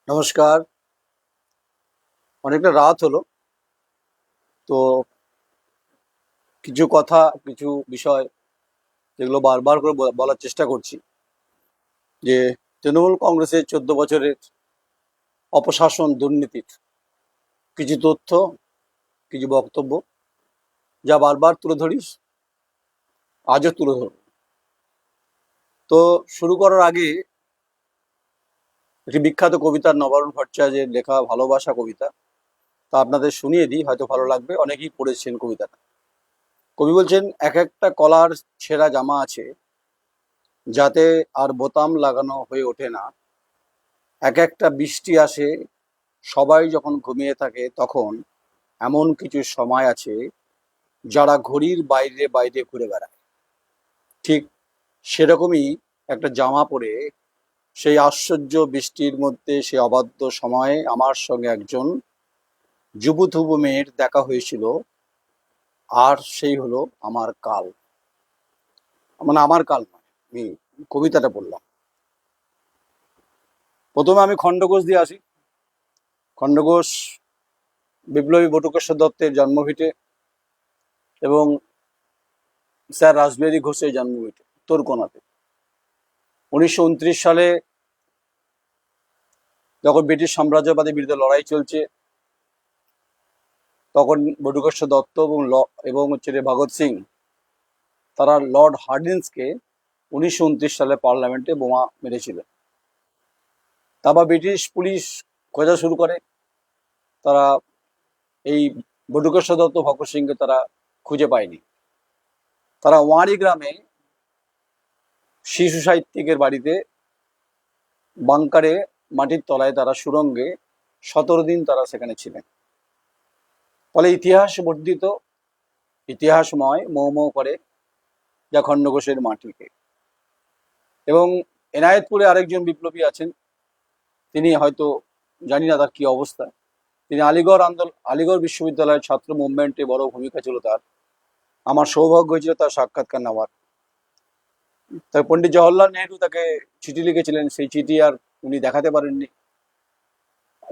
নমস্কার। অনেকটা রাত হলো, তো কিছু কথা, কিছু বিষয় যেগুলো বারবার করে বলার চেষ্টা করছি যে তৃণমূল কংগ্রেসের 14 বছরের অপশাসন, দুর্নীতির কিছু তথ্য, কিছু বক্তব্য যা বারবার তুলে ধরিস, আজও তুলে ধরব। তো শুরু করার আগে একটি বিখ্যাত কবিতা, নবারুণ ভট্টাচার্যের লেখা ভালোবাসা কবিতা, তা আপনাদের শুনিয়ে দিই, হয়তো ভালো লাগবে। অনেকেই পড়েছেন কবিতাটা। কবি বলছেন, এক একটা কলার ছেঁড়া জামা আছে, যাতে আর বোতাম লাগানো হয়ে ওঠে না। এক একটা বৃষ্টি আসে, সবাই যখন ঘুমিয়ে থাকে, তখন এমন কিছু সময় আছে যারা ঘড়ির বাইরে বাইরে ঘুরে বেড়ায়। ঠিক সেরকমই একটা জামা পরে সেই আশ্চর্য বৃষ্টির মধ্যে, সে অবাধ্য সময়ে আমার সঙ্গে একজন যুবথুবু মেয়ের দেখা হয়েছিল, আর সেই হলো আমার কাল। মানে আমার কাল নয়, আমি কবিতাটা বললাম। প্রথমে আমি খণ্ডঘোষ দিয়ে আসি। খণ্ডঘোষ বিপ্লবী বটুকেশ্বর দত্তের জন্মভিটে এবং স্যার রাসবিহারী ঘোষের জন্মভিটে তোরকোনাতে। 1929 সালে যখন ব্রিটিশ সাম্রাজ্যবাদের বিরুদ্ধে লড়াই চলছে, তখন বটুকেশ্বর দত্ত এবং ভগৎ সিং, তারা লর্ড হার্ডিন্সকে 1929 সালে পার্লামেন্টে বোমা মেরেছিল। তারপর ব্রিটিশ পুলিশ খোঁজা শুরু করে। তারা এই বটুকেশ্বর দত্ত, ভগৎ সিংকে তারা খুঁজে পায়নি। তারা ওয়ারি গ্রামে শিশু সাহিত্যিকের বাড়িতে বাংকারে, মাটির তলায়, তারা সুড়ঙ্গে 17 দিন তারা সেখানে ছিলেন। ফলে ইতিহাস বর্ধিত, ইতিহাসময় মৌ করে যা খণ্ডঘোষের মাটিকে। এবং এনায়েতপুরে আরেকজন বিপ্লবী আছেন, তিনি হয়তো, জানি না তার কি অবস্থা, তিনি আলিগড় বিশ্ববিদ্যালয়ের ছাত্র মুভমেন্টে বড় ভূমিকা ছিল তার। আমার সৌভাগ্য হয়েছিল তার সাক্ষাৎকার নেওয়ার। তাই পণ্ডিত জওহরলাল নেহরু তাকে চিঠি লিখেছিলেন, সেই চিঠি আর উনি দেখাতে পারেননি।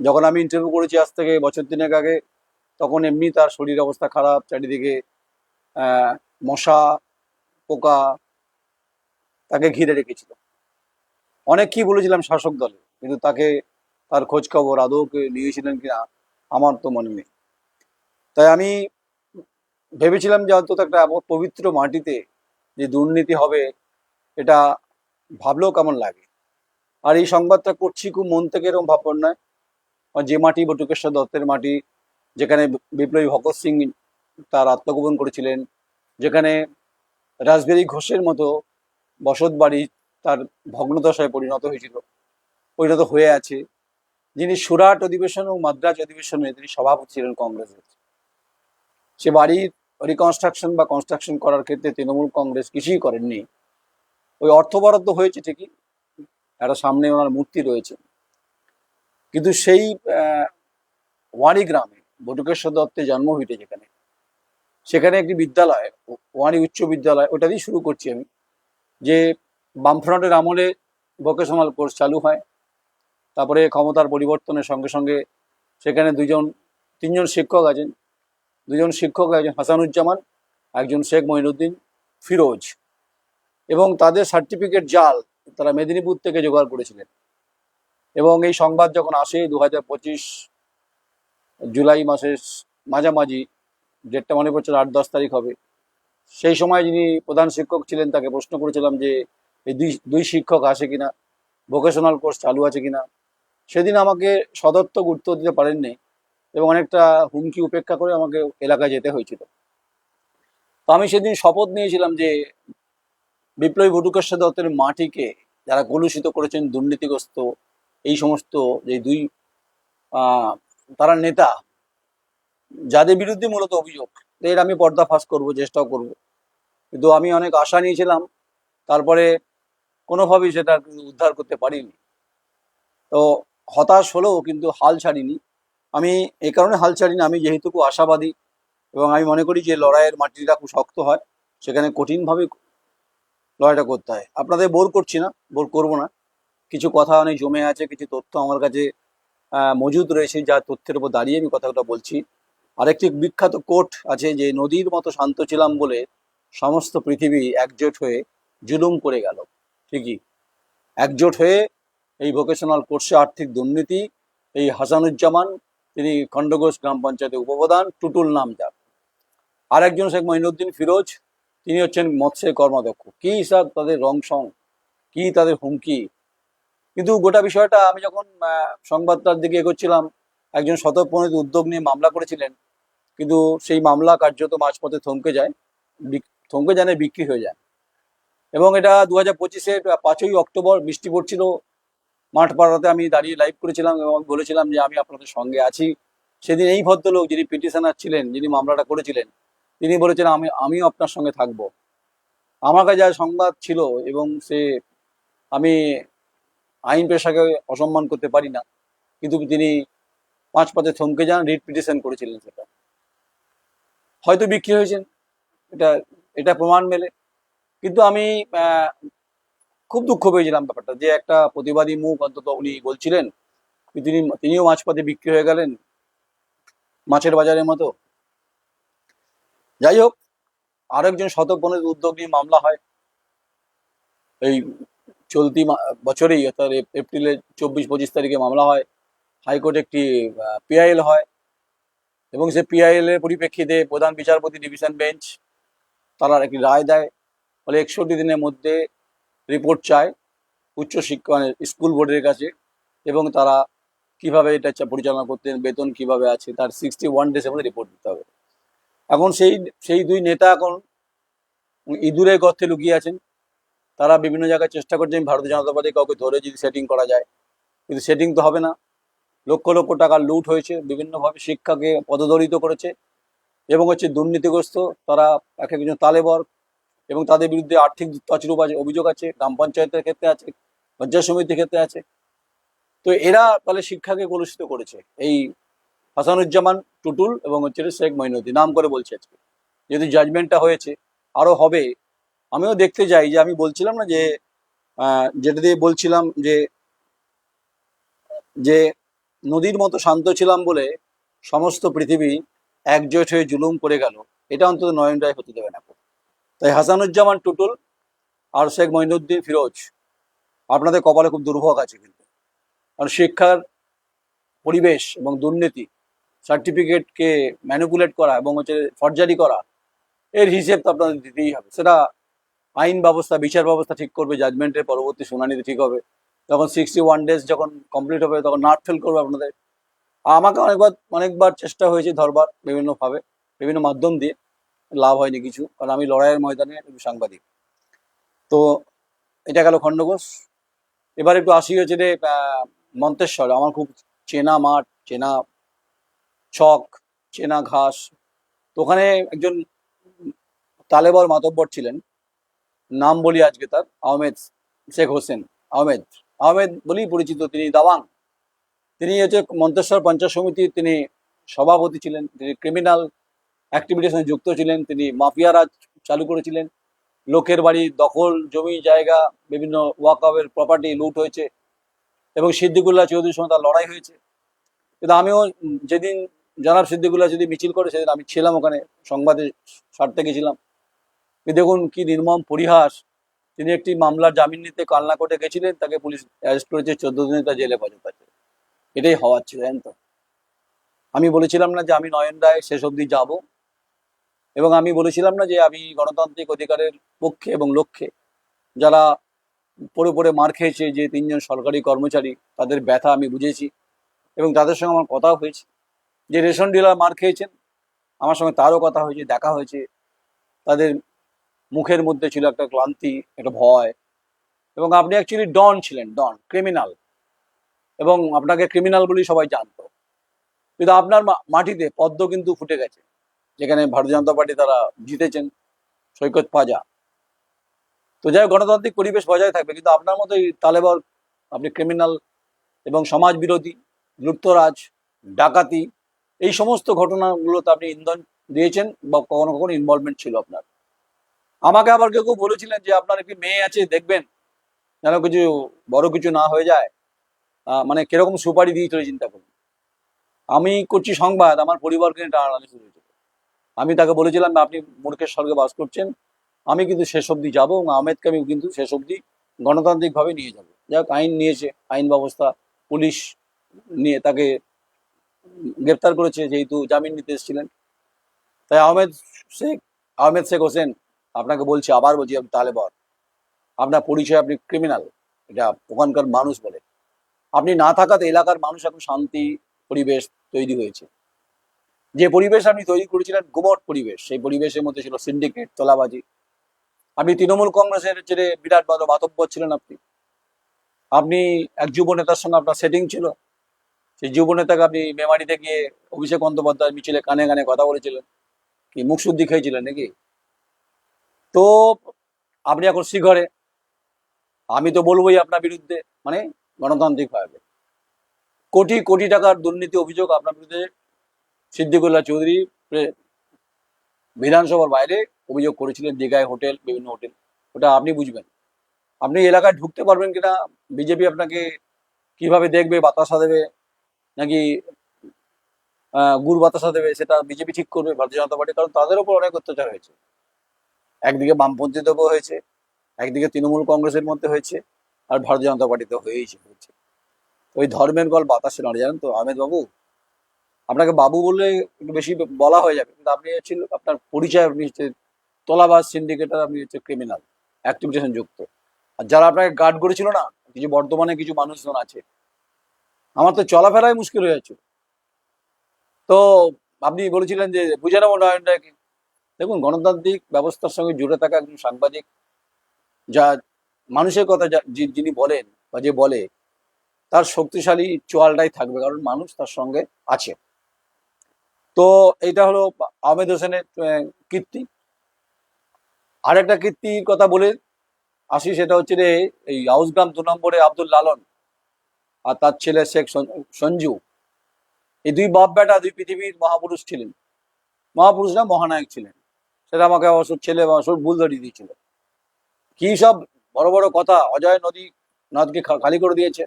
যখন আমি ইন্টারভিউ করেছি আজ থেকে বছর 3 আগে, তখন এমনি তার শরীর অবস্থা খারাপ, চারিদিকে মশা, পোকা তাকে ঘিরে রেখেছিল। অনেক কি বলেছিলাম শাসক দলে, কিন্তু তাকে, তার খোঁজ খবর আদৌ নিয়েছিলেন কিনা আমার তো মনে নেই। তাই আমি ভেবেছিলাম যে অন্তত একটা পবিত্র মাটিতে যে দুর্নীতি হবে, এটা ভাবলেও কেমন লাগে। আর এই সংবাদটা করছি খুব মন থেকে, এরকম ভাববার নয়। যে মাটি বটুকেশ্বর দত্তের মাটি, যেখানে বিপ্লবী ভগৎ সিং তার আত্মগোপন করেছিলেন, যেখানে রাসবিহারী ঘোষের মতো বসত বাড়ি তার ভগ্নদশায় পরিণত হয়ে আছে, যিনি সুরাট অধিবেশন ও মাদ্রাজ অধিবেশনে তিনি সভাপতি ছিলেন কংগ্রেসের। সে বাড়ির রিকনস্ট্রাকশন বা কনস্ট্রাকশন করার ক্ষেত্রে তৃণমূল কংগ্রেস কিছুই করেননি। ওই অর্থ বরাদ্দ হয়েছে ঠিকই, একটা সামনে ওনার মূর্তি রয়েছে, কিন্তু সেই ওয়ারি গ্রামে বটুকেশ্বর দত্তের জন্মভিটে যেখানে, সেখানে একটি বিদ্যালয়, ওয়ারি উচ্চ বিদ্যালয়, ওটা দিয়ে শুরু করছি আমি। যে বামফ্রন্টের আমলে ভোকেশনাল কোর্স চালু হয়, তারপরে ক্ষমতার পরিবর্তনের সঙ্গে সঙ্গে সেখানে তিনজন শিক্ষক আছেন। দুজন শিক্ষক, একজন হাসানুজ্জামান, একজন শেখ মঈনুদ্দিন ফিরোজ, এবং তাদের সার্টিফিকেট জাল তারা মেদিনীপুর থেকে জোগাড় করেছিলেন। এবং এই সংবাদ যখন আসে 2025 জুলাই মাসের মাঝামাঝি, ডেটটা মনে পড়ছে 8-10 তারিখ হবে, সেই সময় যিনি প্রধান শিক্ষক ছিলেন তাকে প্রশ্ন করেছিলাম যে এই দুই শিক্ষক আসে কিনা, ভোকেশনাল কোর্স চালু আছে কিনা। সেদিন আমাকে সদর্থক উত্তর দিতে পারেননি এবং অনেকটা হুমকি উপেক্ষা করে আমাকে এলাকায় যেতে হয়েছিল। তো আমি সেদিন শপথ নিয়েছিলাম যে বিপ্লবী বটুকেশ্বর দত্তের মাটিকে যারা কলুষিত করেছেন, দুর্নীতিগ্রস্ত এই সমস্ত যে তারা নেতা, যাদের বিরুদ্ধে মূলত অভিযোগ, এর আমি পর্দাফাশ করব, চেষ্টাও করব। কিন্তু আমি অনেক আশা নিয়েছিলাম, তারপরে কোনোভাবেই সেটা উদ্ধার করতে পারিনি। তো হতাশ হলেও কিন্তু হাল ছাড়িনি। আমি এই কারণে হাল ছাড়িনি, আমি যেহেতু খুব আশাবাদী এবং আমি মনে করি যে লড়াইয়ের মাটিটা খুব শক্ত হয়, সেখানে কঠিনভাবে লড়াইটা করতে হয়। আপনাদের বোর করছি না, বোর করবো না। কিছু কথা অনেক জমে আছে, কিছু তথ্য আমার কাছে মজুদ রয়েছে, যা তথ্যের উপর দাঁড়িয়ে আমি কথাটা বলছি। আরেকটি বিখ্যাত কোট আছে যে নদীর মতো শান্ত ছিলাম বলে সমস্ত পৃথিবী একজোট হয়ে জুলুম করে গেল। ঠিকই, একজোট হয়ে এই ভোকেশনাল কোর্সে আর্থিক দুর্নীতি, এই হাসানুজ্জামান, তিনি খণ্ডঘোষ গ্রাম পঞ্চায়েতের উপপ্রধান, টুটুল নাম যার। আর একজন শেখ মঈনুদ্দিন ফিরোজ, তিনি হচ্ছেন মৎস্যের কর্মাধ্যক্ষ। কি স্যার তাদের রং সং, কি তাদের হুমকি। কিন্তু গোটা বিষয়টা আমি যখন সংবাদটার দিকে এগোচ্ছিলাম, একজন স্বতঃপ্রণোদিত উদ্যোগ নিয়ে মামলা করেছিলেন, কিন্তু সেই মামলা কার্যত মাঝপথে থমকে যায়, থমকে যায় না, বিক্রি হয়ে যায়। এবং এটা 2025-এর 5ই অক্টোবর, বৃষ্টি পড়ছিল, মাঠ পাড়াতে আমি দাঁড়িয়ে লাইভ করেছিলাম এবং বলেছিলাম যে আমি আপনাদের সঙ্গে আছি। সেদিন এই ভদ্রলোক যিনি পিটিশনার ছিলেন, যিনি মামলাটা করেছিলেন, তিনি বলেছেন আমিও আপনার সঙ্গে থাকব। আমার কাছে যা সংবাদ ছিল, এবং আমি আইন পেশাকে অসম্মান করতে পারি না, কিন্তু তিনি মাঝপথে থমকে যান, রিট পিটিশন করেছিলেন। সেটা হয়তো বিক্রি হয়েছেন, এটা এটা প্রমাণ মেলে। কিন্তু আমি খুব দুঃখ পেয়েছিলাম ব্যাপারটা, যে একটা প্রতিবাদী মুখ অন্তত উনি বলছিলেন, তিনিও মাঝপথে বিক্রি হয়ে গেলেন মাছের বাজারের মতো। যাই হোক, আরেকজন শতপ্রণোদিত উদ্যোগ নিয়ে মামলা হয় এই চলতি বছরেই, অর্থাৎ এপ্রিলের 24-25 তারিখে মামলা হয়। হাইকোর্টে একটি পিআইএল হয়, এবং সে পিআইএল এর পরিপ্রেক্ষিতে প্রধান বিচারপতি ডিভিশন বেঞ্চ তারা একটি রায় দেয়। ফলে 61 দিনের মধ্যে রিপোর্ট চায় উচ্চশিক্ষা মানে স্কুল বোর্ডের কাছে, এবং তারা কিভাবে এটা পরিচালনা করতেন, বেতন কিভাবে আছে, তার 61 ডেজের মধ্যে রিপোর্ট দিতে হবে। এখন সেই দুই নেতা এখন ইঁদুরের গর্তে লুকিয়ে আছেন। তারা বিভিন্ন জায়গায় চেষ্টা করছেন ভারতীয় জনতা পার্টি কাউকে ধরে যদি সেটিং করা যায়, কিন্তু সেটিং তো হবে না। লক্ষ লক্ষ টাকা লুট হয়েছে, বিভিন্নভাবে শিক্ষাকে পদদলিত করেছে, এবং হচ্ছে দুর্নীতিগ্রস্ত তারা এক একজন তালেবর, এবং তাদের বিরুদ্ধে আর্থিক তছরূপ আছে, অভিযোগ আছে, গ্রাম পঞ্চায়েতের ক্ষেত্রে আছে, পঞ্চায়েত সমিতির ক্ষেত্রে আছে। তো এরা তাহলে শিক্ষাকে কলুষিত করেছে, এই হাসানুজ্জামান, টুটুল এবং হচ্ছে শেখ মঈনুদ্দিন, নাম করে বলছে আজকে। যেহেতু জাজমেন্টটা হয়েছে, আরো হবে। আমিও দেখতে যাই, যে আমি বলছিলাম না যে যেটা দিয়ে বলছিলাম যে যে নদীর মতো শান্ত ছিলাম বলে সমস্ত পৃথিবী একজোট হয়ে জুলুম করে গেল, এটা অন্তত নয়ন রায় হতে দেবে না। তাই হাসানুজ্জামান, টুটুল আর শেখ মঈনুদ্দিন ফিরোজ, আপনাদের কপালে খুব দুর্ভোগ আছে কিন্তু। কারণ শিক্ষার পরিবেশ এবং দুর্নীতি, সার্টিফিকেটকে ম্যানিপুলেট করা এবং হচ্ছে ফর্জারি করা, এর হিসেব তো আপনাদের দিতেই হবে। সেটা আইন ব্যবস্থা, বিচার ব্যবস্থা ঠিক করবে, জাজমেন্টের পরবর্তী শুনানিতে ঠিক হবে। যখন 61 ডেজ যখন কমপ্লিট হবে, তখন নাট ফেল করবে আপনাদের। আমাকে অনেকবার চেষ্টা হয়েছে ধরবার, বিভিন্নভাবে, বিভিন্ন মাধ্যম দিয়ে, লাভ হয়নি কিছু, কারণ আমি লড়াইয়ের ময়দানে একটু সাংবাদিক। তো এটা গেল খণ্ডঘোষ। এবার একটু আসি হচ্ছে যে মন্তেশ্বর, আমার খুব চেনা মাঠ, চেনা ছক, চেনা ঘাস। তো ওখানে একজন তালেবর মাতব্বর ছিলেন, নাম বলি আজকে তার, আহমেদ শেখ হোসেন। আহমেদ আহমেদ বলেই পরিচিত, তিনি দাওয়াং। তিনি হচ্ছে মন্তেশ্বর পঞ্চায়েত সমিতির তিনি সভাপতি ছিলেন। তিনি ক্রিমিনাল অ্যাক্টিভিটির সঙ্গে যুক্ত ছিলেন, তিনি মাফিয়া রাজ চালু করেছিলেন। লোকের বাড়ি দখল, জমি জায়গা, বিভিন্ন ওয়াকফের প্রপার্টি লুট হয়েছে, এবং সিদ্দিকুল্লাহ চৌধুরীর সঙ্গে তার লড়াই হয়েছে। কিন্তু আমিও যেদিন জনাব সিদ্দিকুল্লাহ যদি মিছিল করে, সেদিন আমি ছিলাম ওখানে, সংবাদে সারতে গেছিলাম। দেখুন কি নির্মম পরিহাস। তিনি একটি মামলার জামিন নিতে কালনা কোর্টে গেছিলেন, তাকে পুলিশ অ্যারেস্ট করেছে, 14 দিনে তার জেলে পাঠাচ্ছে। এটাই হওয়ার ছিল, জানেন তো। আমি বলেছিলাম না যে আমি নয়ন রায় শেষ অবধি যাব, এবং আমি বলেছিলাম না যে আমি গণতান্ত্রিক অধিকারের পক্ষে এবং লক্ষ্যে। যারা পড়ে পড়ে মার খেয়েছে, যে 3জন সরকারি কর্মচারী, তাদের ব্যথা আমি বুঝেছি, এবং তাদের সঙ্গে আমার কথাও হয়েছে। যে রেশন ডিলার মার খেয়েছেন, আমার সঙ্গে তারও কথা হয়েছে, দেখা হয়েছে। তাদের মুখের মধ্যে ছিল একটা ক্লান্তি, একটা ভয়। এবং আপনি অ্যাকচুয়ালি ডন ছিলেন, ডন, ক্রিমিনাল, এবং আপনাকে ক্রিমিনাল বলেই সবাই জানতো। কিন্তু আপনার মাটিতে পদ্ম কিন্তু ফুটে গেছে, যেখানে ভারতীয় জনতা পার্টি তারা জিতেছেন, সৈকত পাজা। তো যাই হোক, গণতান্ত্রিক পরিবেশ বজায় থাকবে, কিন্তু আপনার মতোই তালেবর, আপনি ক্রিমিনাল এবং সমাজ বিরোধী, লুপ্তরাজ, ডাকাতি, এই সমস্ত ঘটনাগুলোতে আপনি ইন্ধন দিয়েছেন, বা কখনো কখনো ইনভলভমেন্ট ছিল আপনার। আমাকে আবার কেউ কেউ বলেছিলেন যে আপনার একটি মেয়ে আছে, দেখবেন যেন কিছু বড় কিছু না হয়ে যায়। মানে কিরকম সুপারি দিয়ে চলে, চিন্তা করুন। আমি করছি সংবাদ, আমার পরিবারকে নিয়ে টানাটানি শুরু হয়েছিল। আমি তাকে বলেছিলাম আপনি মূর্খের স্বর্গে বাস করছেন, আমি কিন্তু শেষ অবধি যাবো এবং আহমেদকে আমি কিন্তু শেষ অবধি গণতান্ত্রিকভাবে নিয়ে যাবো। যাক, আইন নিয়েছে, আইন ব্যবস্থা, পুলিশ নিয়ে তাকে গ্রেপ্তার করেছে যেহেতু জামিন নিতে এসেছিলেন। তাই আহমেদ শেখ হোসেন, আপনাকে বলছি, আবার বলছি, আপনি তালেবান, আপনার পরিচয়, আপনি ক্রিমিনাল, এটা ওখানকার মানুষ বলে। আপনি না থাকাতে এলাকার মানুষ এখন শান্তি পরিবেশ তৈরি হয়েছে। যে পরিবেশ আপনি তৈরি করেছিলেন গুমট পরিবেশ, সেই পরিবেশের মধ্যে ছিল সিন্ডিকেট, তোলাবাজি। আপনি তৃণমূল কংগ্রেসের ছেড়ে বিরাট বড় মাতব্বর ছিলেন। আপনি এক যুব নেতার সঙ্গে আপনার সেটিং ছিল। সেই যুব নেতাকে আপনি মেমারিতে গিয়ে অভিষেক বন্দ্যোপাধ্যায় মিছিলে কানে কানে কথা বলেছিলেন, কি মুখ শুদ্ধি খেয়েছিলেন নাকি? তো আপনি এখন শিখরে, আমি তো বলবোই আপনার বিরুদ্ধে, মানে গণতান্ত্রিক ভাবে কোটি কোটি টাকার দুর্নীতি অভিযোগ আপনার বিরুদ্ধে সিদ্দিকুল্লাহ চৌধুরী বিধানসভার বাইরে অভিযোগ করেছিলেন, দীঘায় হোটেল, বিভিন্ন হোটেল। ওটা আপনি বুঝবেন। আপনি এলাকায় ঢুকতে পারবেন কিনা, বিজেপি আপনাকে কিভাবে দেখবে, বাতাসা দেবে নাকি গুড় বাতাসা দেবে, সেটা বিজেপি ঠিক করবে, ভারতীয় জনতা পার্টি। কারণ তাদের উপর অনেক অত্যাচার হয়েছে, একদিকে বামপন্থীদের উপর হয়েছে, একদিকে তৃণমূল কংগ্রেসের মধ্যে হয়েছে, আর ভারতীয় জনতা পার্টিতে হয়েছে। ওই ধর্মের গল বাতাসে নড়ে, জানেন তো আহমেদ বাবু। আপনাকে বাবু বললে একটু বেশি বলা হয়ে যাবে, কিন্তু আপনি হচ্ছিল, আপনার পরিচয়, আপনি হচ্ছে তোলাবাজ, সিন্ডিকেটার, আপনি হচ্ছে ক্রিমিনাল অ্যাক্টিভিটিশন যুক্ত। আর যারা আপনাকে গার্ড করেছিল না, কিছু বর্তমানে কিছু মানুষজন আছে, আমার তো চলাফেরাই মুশকিল হয়ে যাচ্ছে। তো আপনি বলেছিলেন যে বুঝে নেবো নয়নটাকে। দেখুন, গণতান্ত্রিক ব্যবস্থার সঙ্গে জুড়ে থাকা একজন সাংবাদিক, যা মানুষের কথা যিনি বলেন বা যে বলে, তার শক্তিশালী চোয়ালটাই থাকবে, কারণ মানুষ তার সঙ্গে আছে। তো এইটা হলো আহমেদ হোসেনের কীর্তি। আরেকটা কীর্তির কথা বলে আসি, সেটা হচ্ছে রে, এই হাউসগ্রাম 2 নম্বরে আব্দুল লালন আর তার ছেলে শেখ সঞ্জু, এই দুই বাপ বেটা দুই পৃথিবীর মহাপুরুষ ছিলেন। মহাপুরুষ না, মহানায়ক ছিলেন। সেটা আমাকে অবশ্য ছেলে অবশ্য ভুল ধরিয়ে দিয়েছিল। কি সব বড় বড় কথা! অজয় নদকে খালি করে দিয়েছে,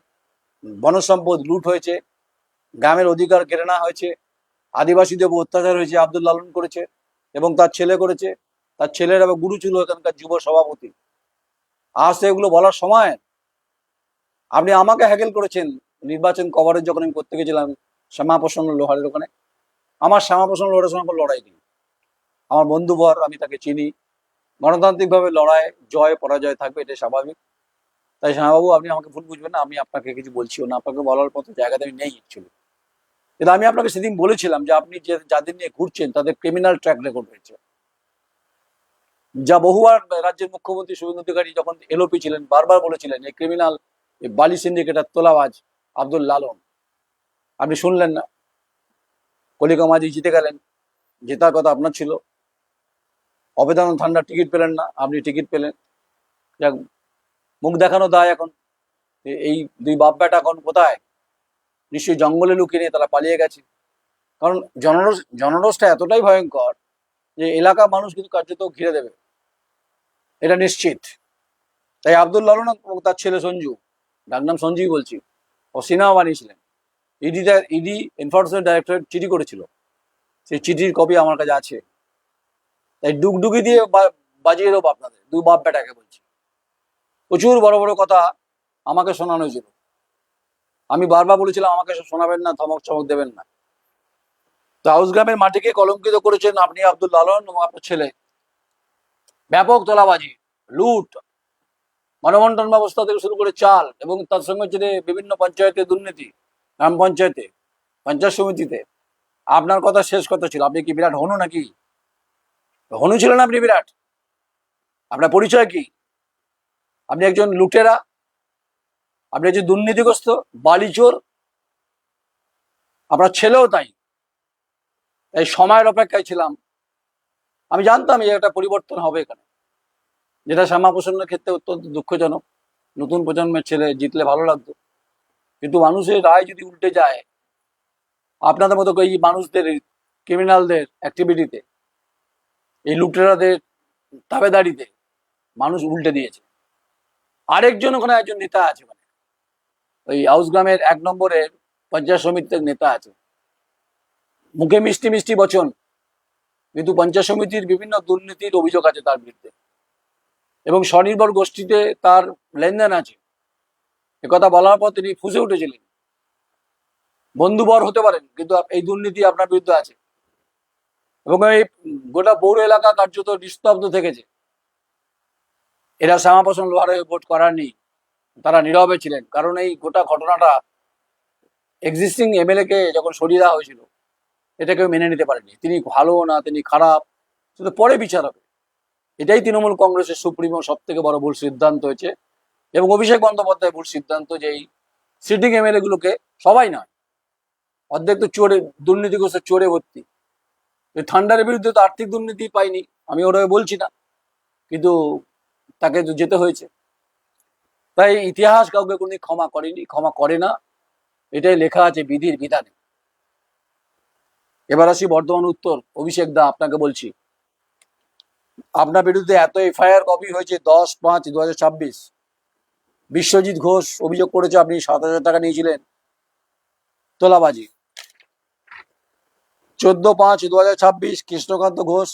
বনজ সম্পদ লুট হয়েছে, গ্রামের অধিকার কেড়ে নেওয়া হয়েছে, আদিবাসীদের উপর অত্যাচার হয়েছে, আব্দুল লালন করেছে এবং তার ছেলে করেছে। তার ছেলের আবার গুরু ছিল এখানকার যুব সভাপতি। আজ তো এগুলো বলার সময়। আপনি আমাকে হ্যাকেল করেছেন নির্বাচন কভারেজ যখন আমি করতে গেছিলাম শ্যামাপ্রসন্ন লোহারের ওখানে। আমার শ্যামাপ্রসন্ন লোহারের সঙ্গে কোনো লড়াই নেই, আমার বন্ধুবর, আমি তাকে চিনি। গণতান্ত্রিকভাবে লড়াই, জয় পরাজয় থাকবে, এটা স্বাভাবিক। তাই শ্যামাবাবু, আপনি আমাকে ভুল বুঝবেন না, আমি আপনাকে কিছু বলছিও না, আপনাকে বলার মতো জায়গাতে আমি নেই অ্যাকচুয়ালি। কিন্তু আমি আপনাকে সেদিন বলেছিলাম যে আপনি যে যাদের নিয়ে ঘুরছেন তাদের ক্রিমিনাল ট্র্যাক রেকর্ড রয়েছে। যা বহুবার রাজ্যের মুখ্যমন্ত্রী শুভেন্দু অধিকারী যখন এলওপি ছিলেন বারবার বলেছিলেন, এই ক্রিমিনাল, এই বালি সিন্ডিকেটার তোলাবাজ আব্দুল লালন। আপনি শুনলেন না, কলিকা মাঝি জিতে গেলেন, জেতার কথা আপনার ছিল। অবেদান ঠান্ডার টিকিট পেলেন না, আপনি টিকিট পেলেন। যাক, মুখ দেখানো দায় এখন। এই দুই বাপ বেটা এখন কোথায়? নিশ্চয়ই জঙ্গলে লুকিয়ে নিয়ে তারা পালিয়ে গেছে। কারণ জনরোষটা এতটাই ভয়ঙ্কর যে এলাকা মানুষ কিন্তু কার্যত ঘিরে দেবে, এটা নিশ্চিত। তাই আব্দুল লালন এবং তার ছেলে সঞ্জু, ডাক নাম সঞ্জুই বলছি, ও সিনেমা বানিয়েছিলেন। ইডি এনফোর্সমেন্ট ডাইরেক্টরেট চিঠি করেছিল, সেই চিঠির কপি আমার কাছে আছে। তাই ডুগডুগি দিয়ে বাজিয়ে দেবো আপনাদের, দুই বাপ বেটাকে বলছি। প্রচুর বড় বড় কথা আমাকে শোনানো হয়েছিল, আমি বারবার বলেছিলাম আমাকে শোনাবেন না, ধমক চমক দেবেন না। তো হাউসগ্রামের মাটিকে কলঙ্কিত করেছেন আপনি, আব্দুল লালন এবং আপনার ছেলে। ব্যাপক তোলাবাজি, লুট, মানবন্টন ব্যবস্থা থেকে শুরু করে চাল, এবং তার সঙ্গে হচ্ছে বিভিন্ন পঞ্চায়েতে দুর্নীতি, গ্রাম পঞ্চায়েতে, পঞ্চায়েত সমিতিতে। আপনার কথা শেষ কথা ছিল, আপনি কি বিরাট হনু নাকি? হনু ছিলেন আপনি বিরাট? আপনার পরিচয় কি? আপনি একজন লুটেরা, আপনি একজন দুর্নীতিগ্রস্ত বালিচোর, আপনার ছেলেও তাই। এই সময়ের অপেক্ষায় ছিলাম, আমি জানতাম এই একটা পরিবর্তন হবে এখানে, যেটা শ্যামাপ্রসন্নের ক্ষেত্রে অত্যন্ত দুঃখজনক। নতুন প্রজন্মের ছেলে জিতলে ভালো লাগতো, কিন্তু মানুষের রায় যদি উল্টে যায়, আপনাদের মতো এই মানুষদের, ক্রিমিনালদের অ্যাক্টিভিটিতে, এই লুটেরাদের তাবেদারিতে মানুষ উল্টে দিয়েছে। আরেকজন ওখানে একজন নেতা আছে, মানে ওই হাউসগ্রামের 1 নম্বরের পঞ্চায়েত সমিতির নেতা আছে, মুখে মিষ্টি মিষ্টি বচন, কিন্তু পঞ্চায়েত সমিতির বিভিন্ন দুর্নীতির অভিযোগ আছে তার বিরুদ্ধে, এবং স্বনির্ভর গোষ্ঠীতে তার লেনদেন আছে। একথা বলার পর তিনি ফুঁসে উঠেছিলেন। বন্ধুবর হতে পারেন, কিন্তু এই দুর্নীতি আপনার বিরুদ্ধে আছে, এবং এই গোটা পৌর এলাকা কার্যত নিস্তব্ধ থেকেছে। এরা শ্যামাপ্রসাদ লোহার হয়ে ভোট করার নেই, তারা নীরবে ছিলেন, কারণ এই গোটা ঘটনাটা এক্সিস্টিং এমএলএ কে যখন সরিয়ে দেওয়া হয়েছিল, এটা কেউ মেনে নিতে পারেনি। তিনি ভালো না তিনি খারাপ, সেটা পরে বিচার হবে। এটাই তৃণমূল কংগ্রেসের সুপ্রিমো সব থেকে বড় ভুল সিদ্ধান্ত হয়েছে, এবং অভিষেক বন্দ্যোপাধ্যায় ভুল সিদ্ধান্ত যে এই সিটিং এমএলএ গুলোকে, সবাই নয়, অর্ধেক তো চোরে, দুর্নীতিগ্রস্ত চোরে ভর্তি। ঠান্ডার বিরুদ্ধে তো আর্থিক দুর্নীতি পাইনি, আমি ওরা বলছি না, কিন্তু তাকে তো যেতে হয়েছে। তাই ইতিহাস কাউকে কোনো ক্ষমা করেনি, ক্ষমা করে না, এটাই লেখা আছে বিধির বিধানে। এবার আসি বর্ধমান উত্তর। অভিষেক দা, আপনাকে বলছি, আপনার বিরুদ্ধে এত এফআইআর কপি হয়েছে 10/5/2026। বিশ্বজিৎ ঘোষ অভিযোগ করেছে আপনি 7,000 টাকা নিয়েছিলেন তোলাবাজি। 14/5/2026 কৃষ্ণকান্ত ঘোষ,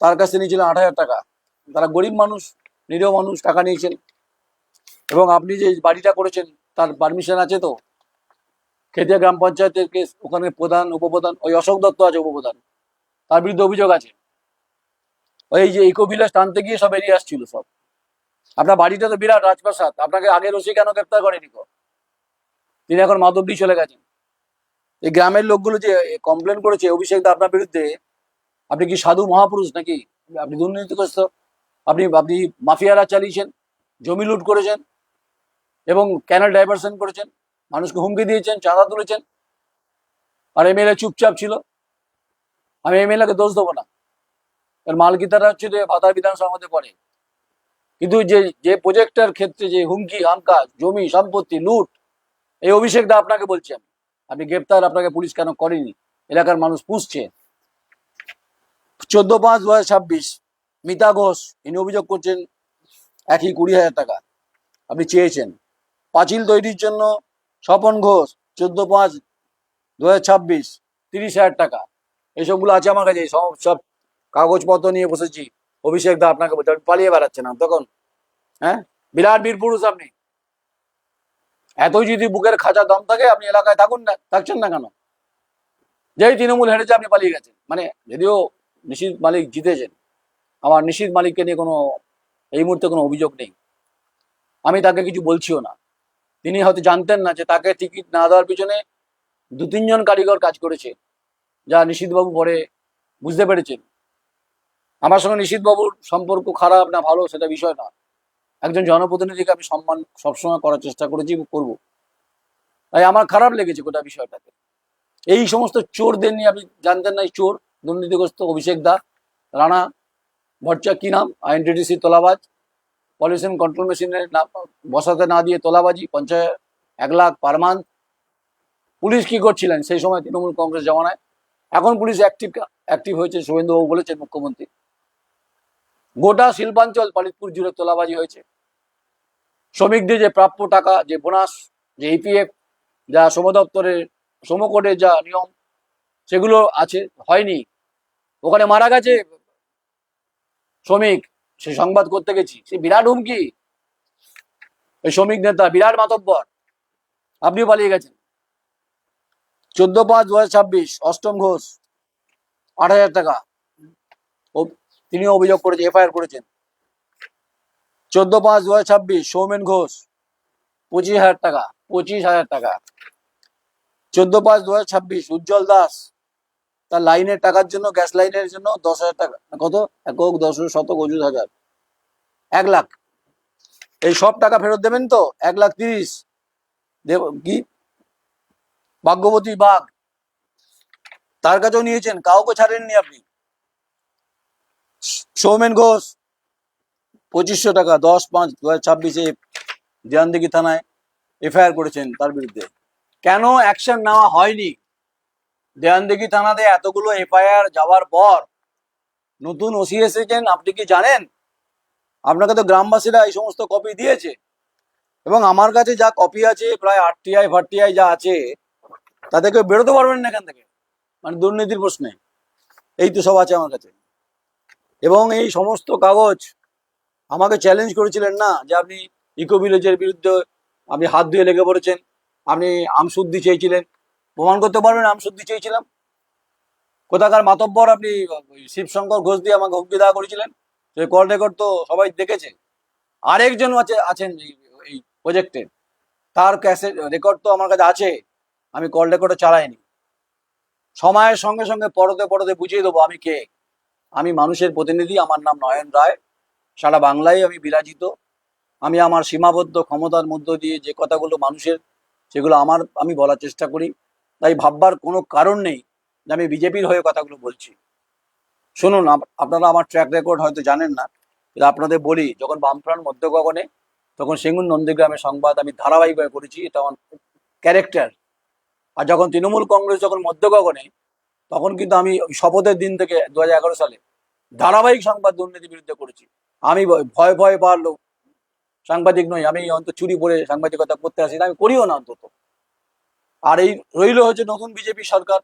তার কাছে নিয়েছিলেন 8,000 টাকা। তারা গরিব মানুষ, নিরীহ মানুষ, টাকা নিয়েছেন। এবং আপনি যে বাড়িটা করেছেন তার পারমিশন আছে তো? খেতিয়া গ্রাম পঞ্চায়েতের কেস, ওখানে প্রধান উপপ্রধান ওই অশোক দত্ত আছে উপপ্রধান, তার বিরুদ্ধে অভিযোগ আছে। ওই যে ইকো ভিলেজ টানতে গিয়ে সব এড়িয়ে আসছিল সব। আপনার বাড়িটা তো বিরাট রাজপ্রাসাদ, আপনাকে আগের ওসি কেন গ্রেপ্তার করেনি? তিনি এখন মাধবডি চলে গেছেন। এই গ্রামের লোকগুলো যে কমপ্লেন করেছে অভিষেক দা আপনার বিরুদ্ধে, আপনি কি সাধু মহাপুরুষ নাকি? আপনি দুর্নীতিগ্রস্ত, আপনি আপনি মাফিয়ারা চালিয়েছেন, জমি লুট করেছেন, এবং ক্যানাল ডাইভার্সন করেছেন, মানুষকে হুমকি দিয়েছেন, চাঁদা তুলেছেন, আর এমএলএ চুপচাপ ছিল। আমি এমএলএ কে দোষ দেবো না, এর মালকিতারা হচ্ছে যে ভাতার বিধানসভার মধ্যে পড়ে। কিন্তু যে যে প্রজেক্টের ক্ষেত্রে যে হুমকি হামকা, জমি সম্পত্তি লুট, এই অভিষেক দা আপনাকে বলছি আমি, আপনি গ্রেপ্তার আপনাকে পুলিশ কেন করেনি? এলাকার মানুষ পুষছে। 14/5/2026 মিতা ঘোষ, ইনি অভিযোগ করছেন একই 20,000 টাকা আপনি চেয়েছেন। পাঁচিল তৈরির জন্য স্বপন ঘোষ, 14/5/2026 30,000 টাকা। এইসবগুলো আছে আমার কাছে, সব কাগজপত্র নিয়ে বসেছি। অভিষেক দা আপনাকে বলতে, আপনি পালিয়ে বেড়াচ্ছেন না তখন? হ্যাঁ, বিরাট বীর পুরুষ আপনি। এতই যদি বুকের খাঁচা দম থাকে, আপনি এলাকায় থাকুন না, থাকছেন না কেন? যেই তৃণমূল হেরেছে আপনি পালিয়ে গেছেন। মানে যদিও নিশীথ মালিক জিতেছেন, আমার নিশীথ মালিককে নিয়ে কোনো এই মুহূর্তে কোনো অভিযোগ নেই, আমি তাকে কিছু বলছিও না। তিনি হয়তো জানতেন না যে তাকে টিকিট না দেওয়ার পিছনে 2-3 জন কারিগর কাজ করেছে, যা নিশীথবাবু পরে বুঝতে পেরেছেন। আমার সঙ্গে নিশীথবাবুর সম্পর্ক খারাপ না ভালো সেটা বিষয় না, একজন জনপ্রতিনিধিকে আমি সম্মান সবসময় করার চেষ্টা করেছি, করবো। তাই আমার খারাপ লেগেছে গোটা বিষয়টাকে। এই সমস্ত চোরদের নিয়ে আপনি জানতেন না, এই চোর দুর্নীতিগ্রস্ত অভিষেক দা, রানা ভট্টা, কি নাম, আইএনটিটিসি তোলাবাজ, পলিউশন কন্ট্রোল মেশিনের বসাতে না দিয়ে তোলাবাজি, 1 লাখ পার মান্থ। পুলিশ কি করছিলেন সেই সময় তৃণমূল কংগ্রেস জমানায়? এখন পুলিশ অ্যাক্টিভ হয়েছে, শুভেন্দুবাবু বলেছেন, মুখ্যমন্ত্রী। গোটা শিল্পাঞ্চল পালিতপুর জুড়ে তোলাবাজি হয়েছে। শ্রমিকদের যে প্রাপ্য টাকা, যে বোনাস, যে ইপিএফ, যা শ্রম দপ্তরের শ্রম কোডের যা নিয়ম, সেগুলো আছে, হয়নি। ওখানে মারা গেছে শ্রমিক, সে সংবাদ করতে গেছি, সে বিরাট হুমকি। ওই শ্রমিক নেতা বিরাট মাতব্বর, আপনিও পালিয়ে গেছেন। 14/5/2026 অষ্টম ঘোষ, 8,000 টাকা তিনি অভিযোগ করেছেন, এফআইআর করেছেন। 14/5/2026 সৌমেন ঘোষ, 25,000 টাকা, 25,000 টাকা। 14/5/2026 উজ্জ্বল দাস, তার লাইনের টাকার জন্য, গ্যাস লাইনের জন্য 10,000 টাকা, কত, একক, দশক, শতক, অযুত, হাজার, 1 লাখ। এই সব টাকা ফেরত দেবেন তো? 1,30,000 দেব কি? ভাগ্যবতী বাঘ, তার কাছেও নিয়েছেন, কাউকে ছাড়েননি আপনি। সৌমেন ঘোষ 2,500 টাকা 10/5/2026 দেয়ানদিঘি থানায় এফআইআর করেছেন তার বিরুদ্ধে। কেন অ্যাকশন নেওয়া হয়নি? দেয়ানদিঘি থানাতে এতগুলো এফআইআর যাওয়ার পর নতুন ওসি এসেছেন, আপনি কি জানেন? আপনাকে তো গ্রামবাসীরা এই সমস্ত কপি দিয়েছে, এবং আমার কাছে যা কপি আছে, প্রায় আরটিআই ফারটিআই যা আছে, তাতে কেউ বেরোতে পারবেন না এখান থেকে। মানে দুর্নীতির প্রশ্নে। এই তো সব আছে আমার কাছে। এবং এই সমস্ত কাগজ আমাকে চ্যালেঞ্জ করেছিলেন না যে আপনি ইকো ভিলেজের বিরুদ্ধে আপনি হাত ধুয়ে লেগে পড়েছেন, আপনি আমশুদ্ধি চেয়েছিলেন, প্রমাণ করতে পারবেন আমশুদ্ধি চেয়েছিলাম? কোথাকার মাতব্বর আপনি শিবশঙ্কর ঘোষ দিয়ে আমাকে হুমকি দেওয়া করেছিলেন, সেই কল রেকর্ড তো সবাই দেখেছে। আরেকজন আছেন এই প্রজেক্টে, তার ক্যাসেট রেকর্ড তো আমার কাছে আছে, আমি কল রেকর্ডে চালাইনি। সময়ের সঙ্গে সঙ্গে পরতে পরতে বুঝিয়ে দেবো আমি কে। আমি মানুষের প্রতিনিধি, আমার নাম নয়ন রায়, সারা বাংলায় আমি বিরাজিত। আমি আমার সীমাবদ্ধ ক্ষমতার মধ্য দিয়ে যে কথাগুলো মানুষের, সেগুলো আমি বলার চেষ্টা করি। তাই ভাববার কোনো কারণ নেই যে আমি বিজেপির হয়ে কথাগুলো বলছি। শুনুন, আপনারা আমার ট্র্যাক রেকর্ড হয়তো জানেন না, কিন্তু আপনাদের বলি, যখন বামফ্রন্ট মধ্য গগনে, তখন সেঙ্গুন নন্দীগ্রামের সংবাদ আমি ধারাবাহিকভাবে করেছি, এটা আমার ক্যারেক্টার। আর যখন তৃণমূল কংগ্রেস যখন মধ্য গগনে, তখন কিন্তু আমি ওই শপথের দিন থেকে 2011 সালে ধারাবাহিক সংবাদ দুর্নীতির বিরুদ্ধে করেছি। আমি ভয় ভয় পারলো সাংবাদিক নই, আমি অন্তত চুরি করে সাংবাদিকতা করতে আসি না, আমি করিও না অন্তত। আর এই রইল হচ্ছে নতুন বিজেপি সরকার,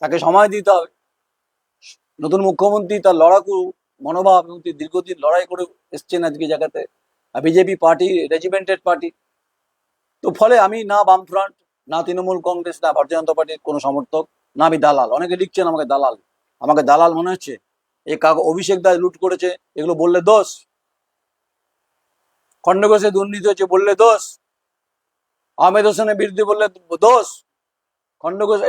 তাকে সময় দিতে হবে। নতুন মুখ্যমন্ত্রী তার লড়াকু মনোভাব এবং দীর্ঘদিন লড়াই করে এসছেন আজকে জায়গাতে। BJP party regimented party. তো ফলে আমি না বামফ্রন্ট, না তৃণমূল কংগ্রেস, না ভারতীয় জনতা পার্টির কোনো সমর্থক, না আমি দালাল। অনেকে লিখছেন আমাকে দালাল, আমাকে দালাল মনে হচ্ছে। এই অভিষেক দাস লুট করেছে এগুলো বললে দোষ, খণ্ডঘোষে দুর্নীতি হয়েছে বললে দোষ, আহমেদ হোসেনের বিরুদ্ধে বললে দোষ, খণ্ডঘোষ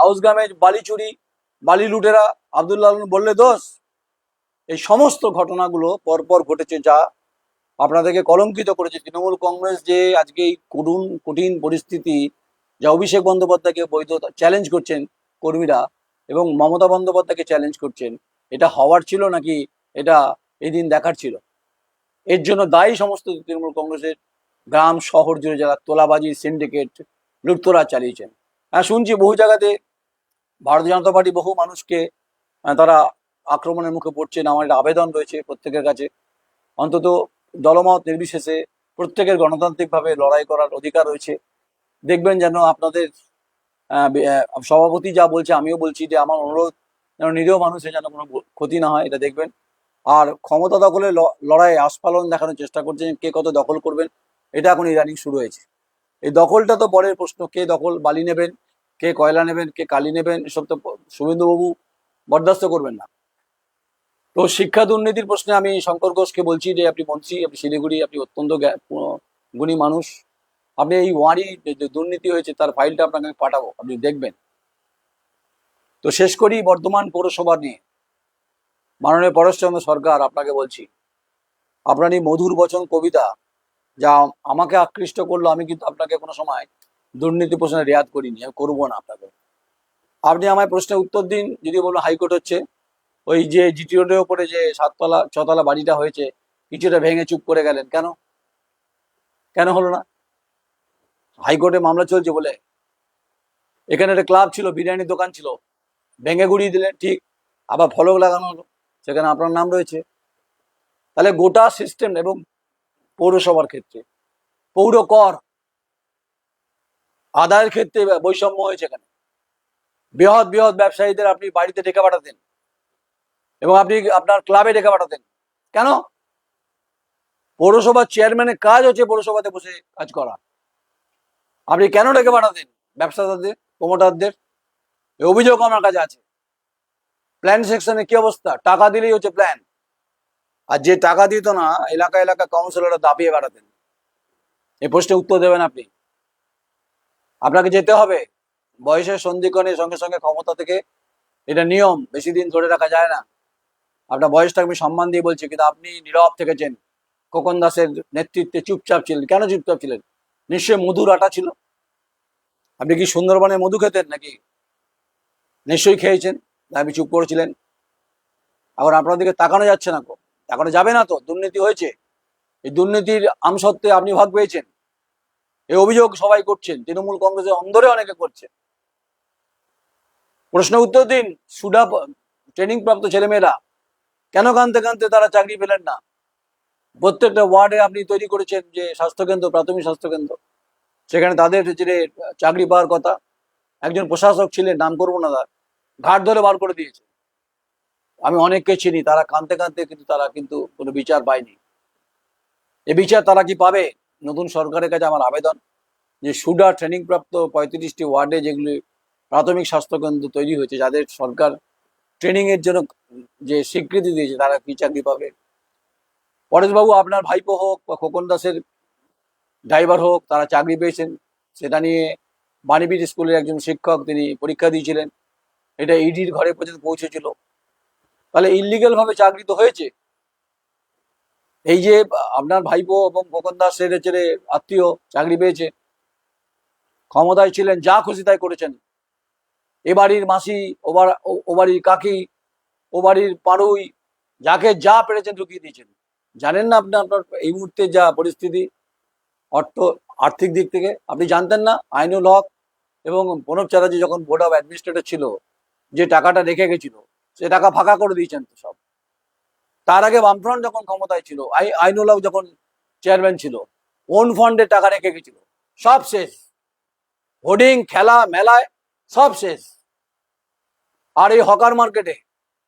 আউসগ্রামে বালি চুরি, বালি লুটেরা আব্দুল্লাহ বললে দোষ। এই সমস্ত ঘটনাগুলো পরপর ঘটেছে, যা আপনাদেরকে কলঙ্কিত করেছে। তৃণমূল কংগ্রেস যে আজকে এই কঠিন পরিস্থিতি, যা অভিষেক বন্দ্যোপাধ্যায়কে বৈধতা চ্যালেঞ্জ করছেন কর্মীরা, এবং মমতা বন্দ্যোপাধ্যায়কে চ্যালেঞ্জ করছেন, এটা হওয়ার ছিল নাকি এটা এই দিন দেখার ছিল? এর জন্য দায়ী সমস্ত তৃণমূল কংগ্রেসের গ্রাম শহর জুড়ে যারা তোলাবাজি সিন্ডিকেট লুটতরা চালিয়েছেন। শুনছি বহু জায়গাতে ভারতীয় জনতা পার্টি বহু মানুষকে তারা আক্রমণের মুখে পড়ছেন। আমার একটা আবেদন রয়েছে প্রত্যেকের কাছে, অন্তত দলমত নির্বিশেষে প্রত্যেকের গণতান্ত্রিকভাবে লড়াই করার অধিকার রয়েছে। দেখবেন যেন আপনাদের সভাপতি যা বলছে আমিও বলছি, যে আমার অনুরোধ যেন নিরীহ মানুষের যেন কোনো ক্ষতি না হয়, এটা দেখবেন। আর ক্ষমতা দখলের লড়াইয়ে আস্ফালন দেখানোর চেষ্টা করছেন, কে কত দখল করবেন, এটা এখন ইদানিং শুরু হয়েছে। এই দখলটা তো পরের প্রশ্ন, কে দখল বালি নেবেন, কে কয়লা নেবেন, কে কালি নেবেন, এসব তো শুভেন্দুবাবু বরদাস্ত করবেন না। তো শিক্ষা দুর্নীতির প্রশ্নে আমি শঙ্কর ঘোষকে বলছি যে আপনি মন্ত্রী, আপনি শিলিগুড়ি, আপনি অত্যন্ত গুণী মানুষ, আপনি এই ওয়ারি যে দুর্নীতি হয়েছে তার ফাইলটা আপনাকে আমি পাঠাবো, আপনি দেখবেন। তো শেষ করি বর্ধমান পৌরসভা নিয়ে। মাননীয় পরেশচন্দ্র সরকার, আপনাকে বলছি, আপনার এই মধুর বচন কবিতা যা আমাকে আকৃষ্ট করলো, আমি কিন্তু আপনাকে কোনো সময় দুর্নীতি প্রশ্নে রেয়াত করিনি, আমি করবো না আপনাকে। আপনি আমায় প্রশ্নের উত্তর দিন। যদি বলুন হাইকোর্ট হচ্ছে, ওই যে জিটি রোডের ওপরে যে 6তলা বাড়িটা হয়েছে, কিছুটা ভেঙে চুপ করে গেলেন কেন? কেন হলো না? হাইকোর্টে মামলা চলছে বলে? এখানে একটা ক্লাব ছিল, বিরিয়ানির দোকান ছিল, ভেঙে গুড়িয়ে দিলেন, ঠিক। আবার ফলক লাগানো হলো, সেখানে আপনার নাম রয়েছে। তাহলে গোটা সিস্টেম, এবং পৌরসভার ক্ষেত্রে পৌর কর আদায়ের ক্ষেত্রে বৈষম্য হয়েছে। এখানে বৃহৎ বৃহৎ ব্যবসায়ীদের আপনি বাড়িতে ডেকে পাঠাতেন এবং আপনি আপনার ক্লাবে ডেকে পাঠাতেন কেন? পৌরসভার চেয়ারম্যানের কাজ হচ্ছে পৌরসভাতে বসে কাজ করা, আপনি কেন ডেকে পাঠাতেন ব্যবসাদারদের, প্রমোটারদের? এই অভিযোগ আমার কাছে আছে। প্ল্যান সেকশনে কি অবস্থা? টাকা দিলেই হচ্ছে প্ল্যান, আর যে টাকা দিত না, এলাকা এলাকা কাউন্সিলররা দাপিয়ে বেড়াতেন। এই প্রশ্নের উত্তর দেবেন আপনি। আপনাকে যেতে হবে বয়সের সন্ধিক্ষণের সঙ্গে সঙ্গে ক্ষমতা থেকে, এটা নিয়ম, বেশি দিন ধরে রাখা যায় না। আপনার বয়সটাকে আমি সম্মান দিয়ে বলছি, কিন্তু আপনি নীরব থেকেছেন। খোকন দাসের নেতৃত্বে চুপচাপ ছিলেন। কেন চুপচাপ ছিলেন? নিশ্চয়ই মধুর আটা ছিল। আপনি কি সুন্দরবনে মধু খেতেন নাকি? নিশ্চয়ই খেয়েছেন, আপনি চুপ করেছিলেন। এখন আপনার দিকে তাকানো যাচ্ছে না, তাকানো যাবে না। তো দুর্নীতি হয়েছে, এই দুর্নীতির আমসত্ত্বে আপনি ভাগ পেয়েছেন, এই অভিযোগ সবাই করছেন, তৃণমূল কংগ্রেসের অন্দরে অনেকে করছেন। প্রশ্ন উত্তর দিন। সুডা ট্রেনিং প্রাপ্ত ছেলেমেয়েরা কেন কাঁদতে কাঁদতে তারা চাকরি পেলেন না? প্রত্যেকটা ওয়ার্ডে আপনি তৈরি করেছেন যে স্বাস্থ্যকেন্দ্র, প্রাথমিক স্বাস্থ্যকেন্দ্র, সেখানে তাদের যে চাকরি পাওয়ার কথা। একজন প্রশাসক ছিলেন, নাম করবো না তার, ঘাট ধরে বার করে দিয়েছে। আমি অনেককে চিনি, তারা কাঁদতে কাঁদতে কিন্তু তারা কিন্তু কোনো বিচার পায়নি। এ বিচার তারা কি পাবে? নতুন সরকারের কাছে আমার আবেদন যে সুডা ট্রেনিং প্রাপ্ত 35টি ওয়ার্ডে যেগুলি প্রাথমিক স্বাস্থ্যকেন্দ্র তৈরি হয়েছে, যাদের সরকার ট্রেনিং এর জন্য যে স্বীকৃতি দিয়েছে, তারা কি চাকরি পাবে? পরেশবাবু, আপনার ভাইপো হোক বা খোকন দাসের ড্রাইভার হোক, তারা চাকরি পেয়েছেন। সেটা নিয়ে বাণীবীর স্কুলের একজন শিক্ষক, তিনি পরীক্ষা দিয়েছিলেন, এটা ইডির ঘরে পর্যন্ত পৌঁছেছিল। তাহলে ইলিগাল ভাবে চাকরি তো হয়েছে। এই যে আপনার ভাইপো এবং খোকন দাস ছেড়ে ছেড়ে আত্মীয় চাকরি পেয়েছে, ক্ষমতায় ছিলেন, যা খুশি তাই করেছেন। এ বাড়ির মাসি, ও বাড়ির কাকি, ও বাড়ির পাড়ুই, যাকে যা পেরেছেন ঢুকিয়ে দিয়েছেন। জানেন না আপনি আপনার এই মুহূর্তে যা পরিস্থিতি আর্থিক দিক থেকে, আপনি জানতেন না? আইনুল হক এবং প্রণব চ্যাটার্জি যখন বোর্ড অফ অ্যাডমিনিস্ট্রেটর ছিল, যে টাকাটা রেখে গেছিল, সে টাকা ফাঁকা করে দিয়েছেন তো সব। তার আগে বামফ্রন্ট যখন ক্ষমতায় ছিল, আইনুল হক যখন চেয়ারম্যান ছিল, ওন ফান্ডে টাকা রেখে গেছিল, সব শেষ। হোর্ডিং, খেলা, মেলায় সব শেষ। আর এই হকার মার্কেটে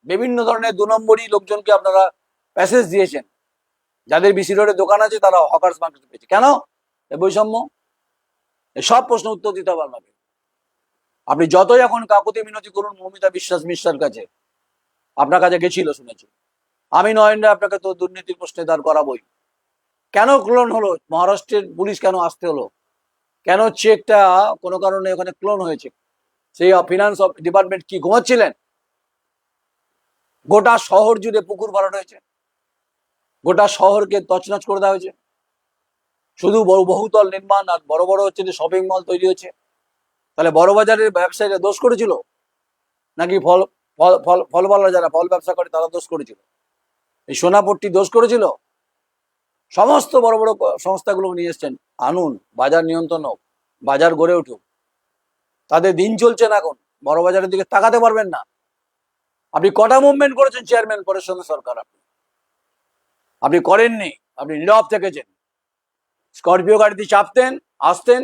বিভিন্ন ধরনের 2 নম্বরই লোকজনকে আপনারা প্যাসেজ দিয়েছেন। যাদের বিসি রোডে দোকান আছে, তারা হকার্স মার্কেটে পেয়েছে। কেন এ বৈষম্য? সব প্রশ্ন উত্তর দিতে হবে আপনাকে। আপনি যতই এখন কাকুতি মিনতি করুন মমিতা বিশ্বাস মিশ্রার কাছে, আপনার কাছে গেছিল শুনেছি, আমি নয়নরা আপনাকে তো দুর্নীতির প্রশ্নে দাঁড় করাবই। কেন ক্লোন হলো? মহারাষ্ট্রের পুলিশ কেন আসতে হলো? কেন চেকটা কোনো কারণে ওখানে ক্লোন হয়েছে? সেই ফিনান্স ডিপার্টমেন্ট কি ঘুমাচ্ছিলেন? গোটা শহর জুড়ে পুকুর ভরাট হয়েছে, গোটা শহরকে তছনছ করে দেওয়া হয়েছে। শুধু বহুতল নির্মাণ আর বড় বড় হচ্ছে যে শপিং মল তৈরি হচ্ছে। তাহলে বড় বাজারের ব্যবসায়ীরা দোষ করেছিল, নাকি ফলওয়ালা যারা ফল ব্যবসা করে তারা দোষ করেছিল? এই সোনাপট্টি দোষ করেছিল? সমস্ত বড় বড় সংস্থাগুলো নিয়ে এসছেন, আনুন, বাজার নিয়ন্ত্রণ হোক, বাজার গড়ে উঠুক। তাদের দিন চলছে না, এখন বড় বাজারের দিকে তাকাতে পারবেন না। আপনি কটা মুভমেন্ট করেছেন চেয়ারম্যান পরের সঙ্গে সরকার? আপনি করেননি, আপনি নীরব থেকেছেন। স্করপিও গাড়িতে চাপতেন, আসতেন,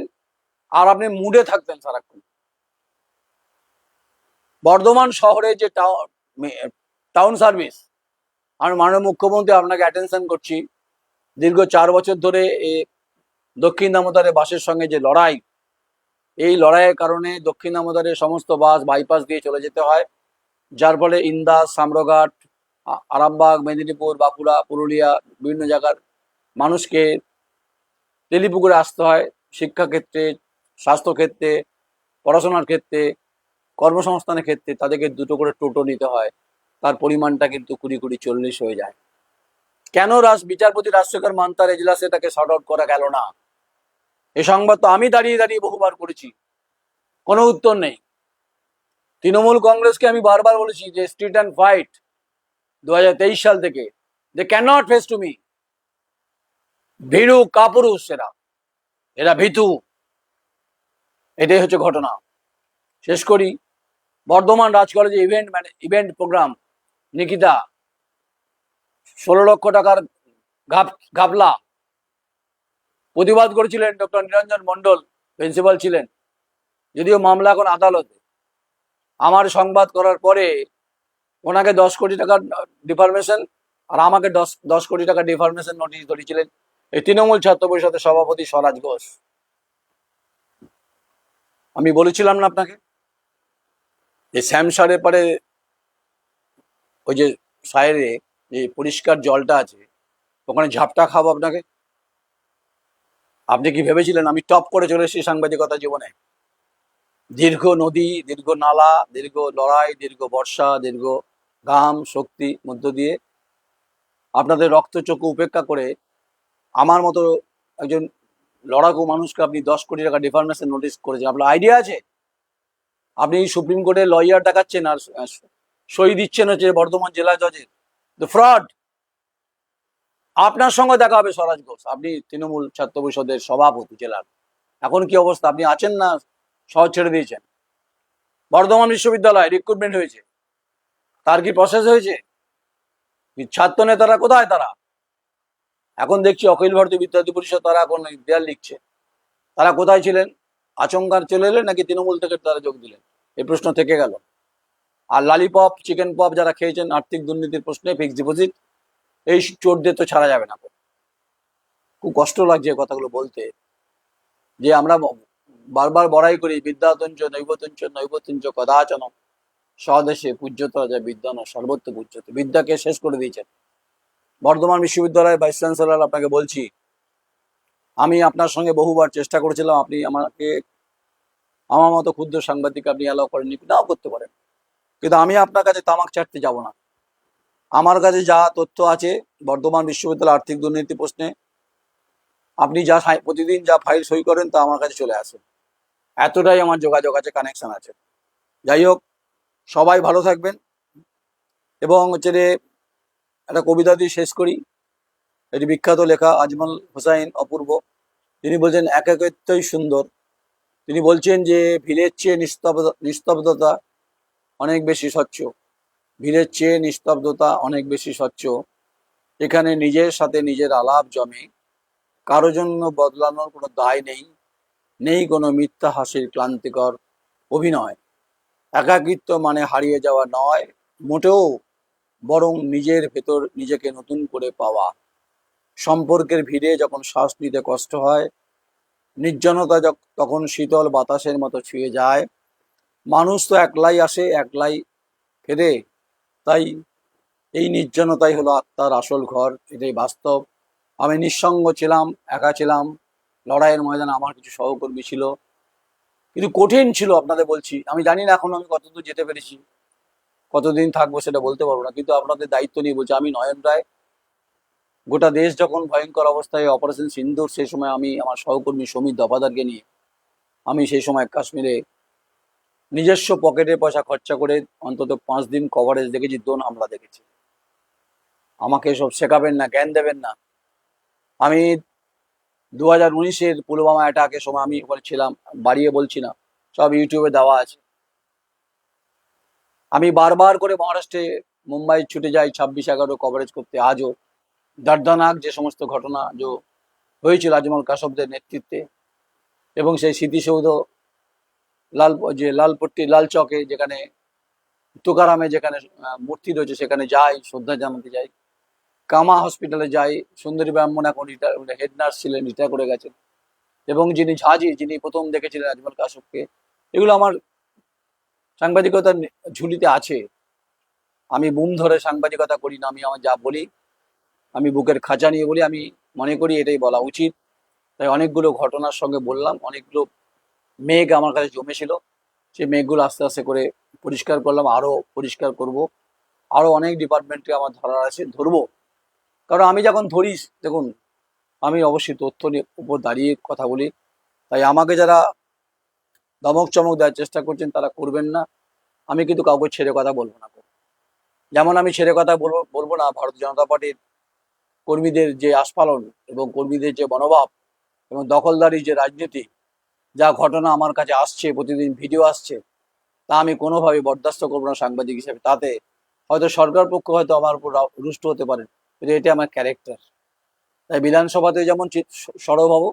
আর আপনি মুডে থাকতেন সারাক্ষণ। বর্ধমান শহরে যে টাউন সার্ভিস, আমি মাননীয় মুখ্যমন্ত্রী আপনাকে অ্যাটেনশন করছি, দীর্ঘ 4 বছর ধরে দক্ষিণ দামোদরে বাসের সঙ্গে যে লড়াই, এই লড়াইয়ের কারণে দক্ষিণ দামোদরের সমস্ত বাস বাইপাস দিয়ে চলে যেতে হয়, যার ফলে ইন্দাস, সামরঘাট, আরামবাগ, মেদিনীপুর, বাঁকুড়া, পুরুলিয়া, বিভিন্ন জায়গার মানুষকে তেলিপুকুরে আসতে হয়। শিক্ষাক্ষেত্রে, স্বাস্থ্যক্ষেত্রে, পড়াশোনার ক্ষেত্রে, কর্মসংস্থানের ক্ষেত্রে তাদেরকে 2টো করে টোটো নিতে হয়। তার পরিমাণটা কিন্তু 20-40 হয়ে যায়। কেন বিচারপতি রাজশেখর মান্তার এজলাসে তাকে শর্ট আউট করা গেল না? এ সংবাদ তো আমি দাঁড়িয়ে দাঁড়িয়ে বহুবার করেছি, কোনো উত্তর নেই। তৃণমূল কংগ্রেসকে আমি বারবার বলেছি যে স্ট্রিট অ্যান্ড ফাইট 2023 সাল থেকে, they can not face to me. ভীরু কাপুরুষ এরা ভীতু। এটাই হচ্ছে ঘটনা। শেষ করি, বর্ধমান রাজ কলেজে ইভেন্ট প্রোগ্রাম, নিকিতা 16 লক্ষ টাকার ঘাপলা। প্রতিবাদ করেছিলেন ডক্টর নিরঞ্জন মণ্ডল, প্রিন্সিপাল ছিলেন, যদিও মামলা এখন আদালতে। আমার সংবাদ করার পরে ওনাকে 10 কোটি টাকার ডিফরমেশন আর আমাকে 10 কোটি টাকা ডিফরমেশন নোটিশ ধরিয়েছিলেন এই তৃণমূল ছাত্র পরিষদের সভাপতি স্বরাজ ঘোষ। আমি বলেছিলাম না আপনাকে যে শ্যামসারের পরে ওই যে সাইরে যে পরিষ্কার জলটা আছে, ওখানে ঝাপটা খাবো আপনাকে? আপনি কি ভেবেছিলেন আমি টপ করে চলে এসেছি সাংবাদিকতা জীবনে? দীর্ঘ নদী, দীর্ঘ নালা, দীর্ঘ লড়াই, দীর্ঘ বর্ষা, দীর্ঘ ঘাম শক্তি মধ্য দিয়ে আপনাদের রক্তচক্ষু উপেক্ষা করে আমার মতো একজন লড়াকু মানুষকে আপনি 10 কোটি টাকা ডিফরমেশন নোটিশ করেছেন। আপনার আইডিয়া আছে? আপনি সুপ্রিম কোর্টে লয়ার দেখাচ্ছেন আর সই দিচ্ছেন হচ্ছে বর্ধমান জেলা জজের। The fraud. আপনার সঙ্গে দেখা হবে স্বরাজ ঘোষ, আপনি তৃণমূল ছাত্র পরিষদের সভাপতি জেলার। এখন কি অবস্থা? আপনি আছেন না শহর ছেড়ে দিয়েছেন? বর্ধমান বিশ্ববিদ্যালয় রিক্রুটমেন্ট হয়েছে, তার কি প্রসেস হয়েছে? ছাত্র নেতারা কোথায়? তারা এখন দেখছি অখিল ভারতীয় বিদ্যার্থী পরিষদ, তারা এখন দেয়াল লিখছে। তারা কোথায় ছিলেন? আচমকার চলে এলেন নাকি তৃণমূল থেকে তারা যোগ দিলেন? এই প্রশ্ন থেকে গেল। আর লালিপপ চিকেন পপ যারা খেয়েছেন আর্থিক দুর্নীতির প্রশ্নে ফিক্সড ডিপোজিট, এই চোরদের তো ছাড়া যাবে না। খুব কষ্ট লাগছে কথাগুলো বলতে, যে আমরা বারবার বড়াই করি বিদ্যাতঞ্চ নৈবতঞ্চ নৈবতঞ্চ কদাচন স্বদেশে পূজ্যতা যা বিদ্যান সর্বত্র পূজ্যতে। বিদ্যাকে শেষ করে দিয়েছেন। বর্ধমান বিশ্ববিদ্যালয়ের ভাইস চ্যান্সেলর আপনাকে বলছি, আমি আপনার সঙ্গে বহুবার চেষ্টা করেছিলাম, আপনি আমাকে আমার মতো ক্ষুদ্র সাংবাদিক আপনি অ্যালাউ করেননি, নাও করতে পারেন, কিন্তু আমি আপনার কাছে তামাক চাটতে যাব না। আমার কাছে যা তথ্য আছে বর্ধমান বিশ্ববিদ্যালয় আর্থিক দুর্নীতি প্রশ্নে, আপনি যা প্রতিদিন যা ফাইল সই করেন তা আমার কাছে চলে আসে। এতটাই আমার যোগাযোগ আছে, কানেকশন আছে। যাই হোক, সবাই ভালো থাকবেন। এবং হচ্ছে যে একটা কবিতা দিয়ে শেষ করি। এটি বিখ্যাত লেখা আজমল হোসাইন অপূর্ব। তিনি বলছেন একাকিত্বই সুন্দর। তিনি বলছেন যে ভিড়ের চেয়ে নিস্তব্ধতা অনেক বেশি স্বচ্ছ। ভিড়ের চেয়ে নিস্তব্ধতা অনেক বেশি স্বচ্ছ। এখানে নিজের সাথে নিজের আলাপ জমে। কারো জন্য বদলানোর কোনো দায় নেই, নেই কোনো মিথ্যা হাসির ক্লান্তিকর অভিনয়। একাকিত্ব মানে হারিয়ে যাওয়া নয় মোটেও, বরং নিজের ভেতর নিজেকে নতুন করে পাওয়া। সম্পর্কের ভিড়ে যখন শ্বাস নিতে কষ্ট হয়, নির্জনতা তখন শীতল বাতাসের মতো ছুঁয়ে যায়। মানুষ তো একলাই আসে একলাই ফেরে, তাই এই নির্জনতাই হলো আত্মার আসল ঘর, এটাই বাস্তব। আমি নিঃসঙ্গ ছিলাম, একা ছিলাম। লড়াইয়ের ময়দানে আমার কিছু সহকর্মী ছিল, কিন্তু কঠিন ছিল। আপনাদের বলছি, আমি জানি না এখন আমি কতদূর যেতে পেরেছি, কতদিন থাকবো সেটা বলতে পারবো না, কিন্তু আপনাদের দায়িত্ব নিয়ে বলছি। আমি নয়ন রায়, গোটা দেশ যখন ভয়ঙ্কর অবস্থায় অপারেশন সিন্দুর, সেই সময় আমি আমার সহকর্মী সমীর দফাদারকে নিয়ে আমি সেই সময় কাশ্মীরে নিজস্ব পকেটের পয়সা খরচা করে অন্তত 5 দিন কভারেজ দেখেছি, ড্রোন হামলা দেখেছি। আমাকে সব শেখাবেন না, জ্ঞান দেবেন না। আমি 2019-এর পুলওয়ামা অ্যাটাকের সময় আমি ওখানে ছিলাম, বাড়িয়ে বলছি না, সব ইউটিউবে দেওয়া আছে। আমি বারবার করে মহারাষ্ট্রে মুম্বাই ছুটে যাই 26/11 কভারেজ করতে। আজও দর্দনাক যে সমস্ত ঘটনা যে হয়েছিল আজমল কাসবদের নেতৃত্বে, এবং সেই স্মৃতিসৌধ লালপট্টি লাল চকে যেখানে তুকারামে যেখানে মূর্তি রয়েছে সেখানে যাই, শ্রদ্ধা জানাতে যাই। কামা হসপিটালে যাই, সুন্দরী ব্রাহ্মণ এখন হেড নার্স ছিলেন, রিটায়ার করে গেছেন। এবং যিনি ঝাঁঝি, যিনি প্রথম দেখেছিলেন আজমল কাসবকে, এগুলো আমার সাংবাদিকতার ঝুলিতে আছে। আমি বুম ধরে সাংবাদিকতা করি না, আমি আমার যা বলি আমি বুকের খাঁচা নিয়ে বলি, আমি মনে করি এটাই বলা উচিত। তাই অনেকগুলো ঘটনার সঙ্গে বললাম, অনেকগুলো মেঘ আমার কাছে জমেছিল, সেই মেঘগুলো আস্তে আস্তে করে পরিষ্কার করলাম, আরও পরিষ্কার করব। আরও অনেক ডিপার্টমেন্টকে আমার ধরার আছে, ধরবো। কারণ আমি যখন ধরি, দেখুন, আমি অবশ্যই তথ্য নিয়ে উপর দাঁড়িয়ে কথা বলি। তাই আমাকে যারা ধমক চমক দেওয়ার চেষ্টা করছেন তারা করবেন না। আমি কিন্তু কাউকে ছেড়ে কথা বলবো না। যেমন আমি ছেড়ে কথা বলবো না ভারতীয় জনতা পার্টির কর্মীদের যে আস্ফালন এবং কর্মীদের যে মনোভাব এবং দখলদারি যে রাজনীতি, যা ঘটনা আমার কাছে আসছে, প্রতিদিন ভিডিও আসছে, তা আমি কোনোভাবে বরদাস্ত করবো না সাংবাদিক হিসেবে। তাতে হয়তো সরকার পক্ষ হয়তো আমার উপর রুষ্ট হতে পারে, কিন্তু এটা আমার ক্যারেক্টার। তাই বিধানসভাতে যেমন সরব হব,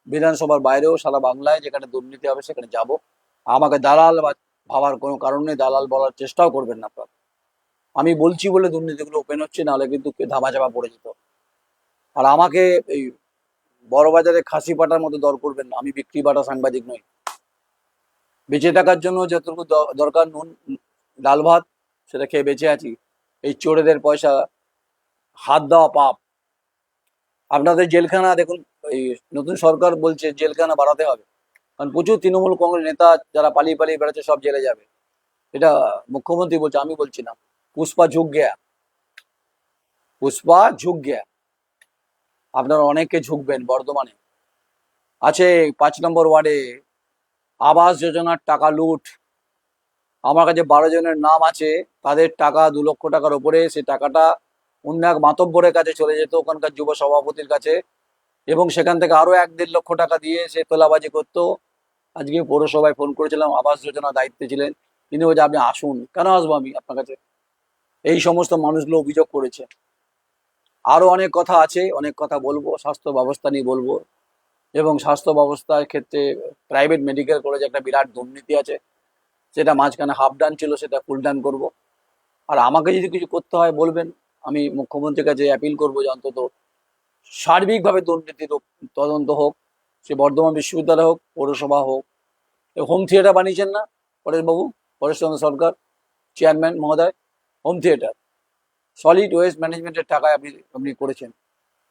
বিধানসভার বাইরেও সারা বাংলায় যেখানে দুর্নীতি হবে সেখানে যাব। আমাকে দালাল বা ভাবার কোনো কারণ নেই, দালাল বলার চেষ্টাও করবেন না আপনারা। আমি বলছি বলে দুর্নীতিগুলো ওপেন হচ্ছে, নাহলে কিন্তু ধামাচাপা পড়ে যেত। আর আমাকে এই বড় বাজারে খাসি পাটার মতো দর করবেন না, আমি বিক্রি বাটা সাংবাদিক নই। বেঁচে থাকার জন্য যতটুকু দরকার নুন ডাল ভাত, সেটা খেয়ে বেঁচে আছি। এই চোরেদের পয়সা হাত দেওয়া পাপ। আপনাদের জেলখানা দেখুন, এই নতুন সরকার বলছে জেলখানা বাড়াতে হবে, কারণ প্রচুর তৃণমূল কংগ্রেস নেতা যারা পালিয়ে পালিয়ে বেড়াচ্ছে সব জেলে যাবে। এটা মুখ্যমন্ত্রী বলছে, আমি বলছি না। পুষ্পা ঝুঁক গেয়া, পুষ্পা ঝুঁক গেয়া। আপনারা অনেকে ঝুঁকবেন। বর্ধমানে আছে 5 নম্বর ওয়ার্ডে আবাস যোজনার টাকা লুট। আমার কাছে 12 জনের নাম আছে, তাদের টাকা 2 লক্ষ টাকার ওপরে। সে টাকাটা অন্য এক মাতব্বরের কাছে চলে যেত, ওখানকার যুব সভাপতির কাছে, এবং সেখান থেকে আরো 1-1.5 লক্ষ টাকা দিয়ে সে তোলাবাজি করতো। আজকে পৌরসভায় ফোন করেছিলাম, আবাস যোজনা দায়িত্বে ছিলেন তিনি, বলছে আপনি আসুন। কেন আসবো আমি আপনার কাছে? এই সমস্ত মানুষগুলো অভিযোগ করেছে। আরো অনেক কথা আছে, অনেক কথা বলবো, স্বাস্থ্য ব্যবস্থা নিয়ে বলবো। এবং স্বাস্থ্য ব্যবস্থার ক্ষেত্রে প্রাইভেট মেডিকেল কলেজে একটা বিরাট দুর্নীতি আছে, সেটা মাঝখানে হাফ ডান ছিল, সেটা ফুল ডান করব। আর আমাকে যদি কিছু করতে হয় বলবেন, আমি মুখ্যমন্ত্রীর কাছে অ্যাপিল করবো যে অন্তত সার্বিকভাবে দুর্নীতির তদন্ত হোক, সে বর্ধমান বিশ্ববিদ্যালয় হোক, পৌরসভা হোক। হোম থিয়েটার বানিয়েছেন না পরেশবাবু, পরেশচন্দ্র সরকার চেয়ারম্যান মহোদয়, হোম থিয়েটার সলিড ওয়েস্ট ম্যানেজমেন্টের টাকায় আপনি আপনি করেছেন,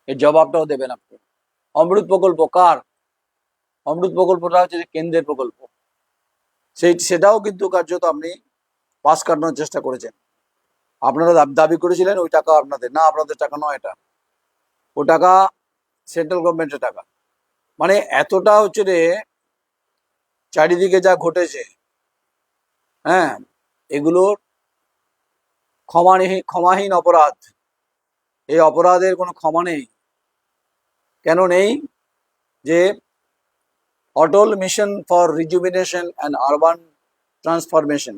এর জবাবটাও দেবেন আপনি। অমৃত প্রকল্প কার? অমৃত প্রকল্পটা হচ্ছে যে কেন্দ্রের প্রকল্প, সেটাও কিন্তু কার্যত আপনি পাস কাটানোর চেষ্টা করেছেন। আপনারা দাবি করেছিলেন ওই টাকা আপনাদের, না আপনাদের টাকা নয়, এটা ও টাকা সেন্ট্রাল গভর্নমেন্টের টাকা। মানে এতটা হচ্ছে রে চারিদিকে যা ঘটেছে, হ্যাঁ, এগুলোর ক্ষমাহীন অপরাধ। এই অপরাধের কোনো ক্ষমা নেই। কেন নেই? যে Atal mission for rejuvenation and urban transformation,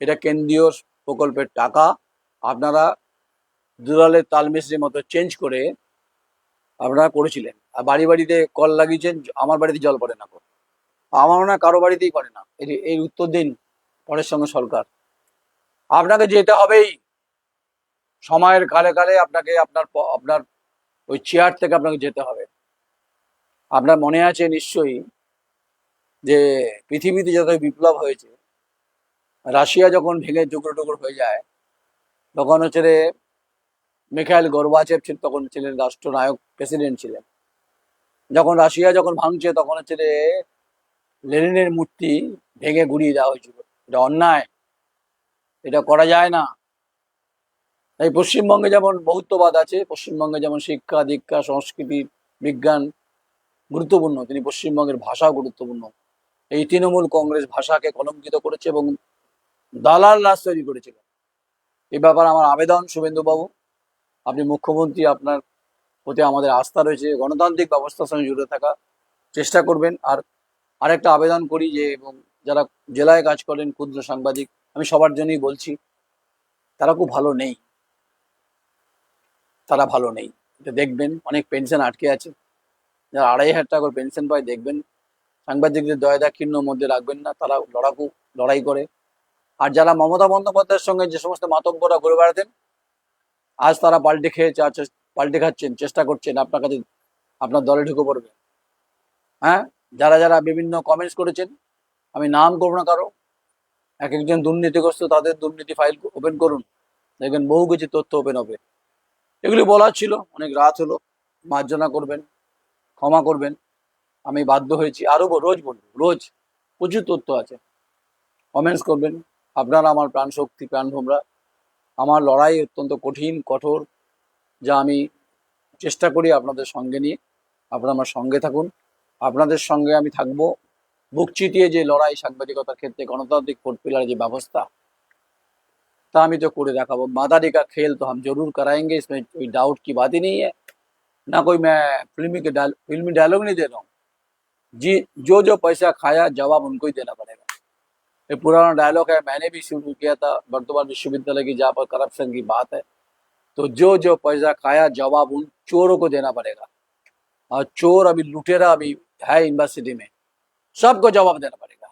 এটা কেন্দ্রীয় প্রকল্পের টাকা আপনারা দুলালের তালমিস্ত্রির মতো চেঞ্জ করে আপনারা করেছিলেন। আর বাড়ি বাড়িতে কল লাগিয়েছেন, আমার বাড়িতে জল পড়ে না, আমার মনে হয় কারো বাড়িতেই পড়ে না। এই উত্তর দিন পরের সঙ্গে সরকার। আপনাকে যেতে হবেই, সময়ের কালে কালে আপনাকে আপনার আপনার ওই চেয়ার থেকে আপনাকে যেতে হবে। আপনার মনে আছে নিশ্চয়ই যে পৃথিবীতে যত বিপ্লব হয়েছে, রাশিয়া যখন ভেঙে টুকরো টুকরো হয়ে যায়, তখন হচ্ছে রে মিখাইল গোরবাচেভ তখন ছিলেন রাষ্ট্রনায়ক, প্রেসিডেন্ট ছিলেন। যখন রাশিয়া যখন ভাঙছে, তখন হচ্ছে রে লেনিনের মূর্তি ভেঙে গুড়িয়ে দেওয়া হয়েছিল। এটা অন্যায়, এটা করা যায় না। তাই পশ্চিমবঙ্গে যেমন বহুত্ববাদ আছে, পশ্চিমবঙ্গে যেমন শিক্ষা দীক্ষা সংস্কৃতি বিজ্ঞান গুরুত্বপূর্ণ, তিনি পশ্চিমবঙ্গের ভাষাও গুরুত্বপূর্ণ। এই তৃণমূল কংগ্রেস ভাষাকে কলঙ্কিত করেছে এবং দালাল রাজ তৈরি করেছিল। এই ব্যাপারে আমার আবেদন, শুভেন্দুবাবু, আপনি মুখ্যমন্ত্রী, আপনার প্রতি আমাদের আস্থা রয়েছে, গণতান্ত্রিক ব্যবস্থার সঙ্গে জুড়ে থাকা চেষ্টা করবেন। আর আরেকটা আবেদন করি যে, এবং যারা জেলায় কাজ করেন ক্ষুদ্র সাংবাদিক, আমি সবার জন্যই বলছি, তারা খুব ভালো নেই, তারা ভালো নেই। এটা দেখবেন, অনেক পেনশন আটকে আছে, যারা 2,500 টাকা করে পেনশন পায়, দেখবেন সাংবাদিকদের দয়া দাক্ষিণ্য মধ্যে রাখবেন না, তারা লড়াই করে। আর যারা মমতা বন্দ্যোপাধ্যায়ের সঙ্গে যে সমস্ত মাতব্বরা ঘুরে বেড়াতেন, আজ তারা পাল্টে খাচ্ছেন, চেষ্টা করছেন আপনার কাছে, আপনার দলে ঢুকে পড়বে। হ্যাঁ, যারা যারা বিভিন্ন কমেন্টস করেছেন, আমি নাম করবো না কারো, এক একজন দুর্নীতিগ্রস্ত, তাদের দুর্নীতি ফাইল ওপেন করুন, দেখবেন বহু কিছু তথ্য ওপেন হবে। এগুলি বলার ছিল, অনেক রাত হলো, মার্জনা করবেন, ক্ষমা করবেন। আমি বাধ্য হয়েছি, আরো রোজ বলবো, রোজ প্রচুর তথ্য আছে, কমেন্টস করবেন। আপনারা আমার প্রাণ শক্তি, প্রাণ ভোমরা। আমার লড়াই অত্যন্ত কঠিন কঠোর, যা আমি চেষ্টা করি আপনাদের সঙ্গে নিয়ে। আপনারা আমার সঙ্গে থাকুন, আপনাদের সঙ্গে আমি থাকবো। বুক চিতিয়ে যে লড়াই সাংবাদিকতার ক্ষেত্রে, গণতান্ত্রিক ভোট पिलर যে ব্যবস্থা, তা আমি তো করে দেখাবো। मादारी का खेल तो हम जरूर कराएंगे, इसमें कोई डाउट की बात ही नहीं है। ना कोई मैं फिल्मी डायलॉग नहीं दे रहा हूँ। जी, जो पैसा खाया जवाब उनको ही देना पड़ेगा। ये पुराना डायलॉग है, मैंने भी शुरू किया था वर्धमान विश्वविद्यालय की, जहाँ पर करप्शन की बात है। तो जो पैसा खाया जवाब उन चोरों को देना पड़ेगा। और चोर अभी लुटेरा अभी है यूनिवर्सिटी में, सबको जवाब देना पड़ेगा।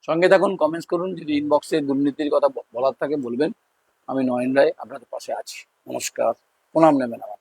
সঙ্গে থাকুন, কমেন্টস করুন, যদি ইনবক্সে দুর্নীতির কথা বলার থাকে বলবেন। আমি নয়ন রায় আপনাদের পাশে আছি। নমস্কার, প্রণাম নেবেন আমার।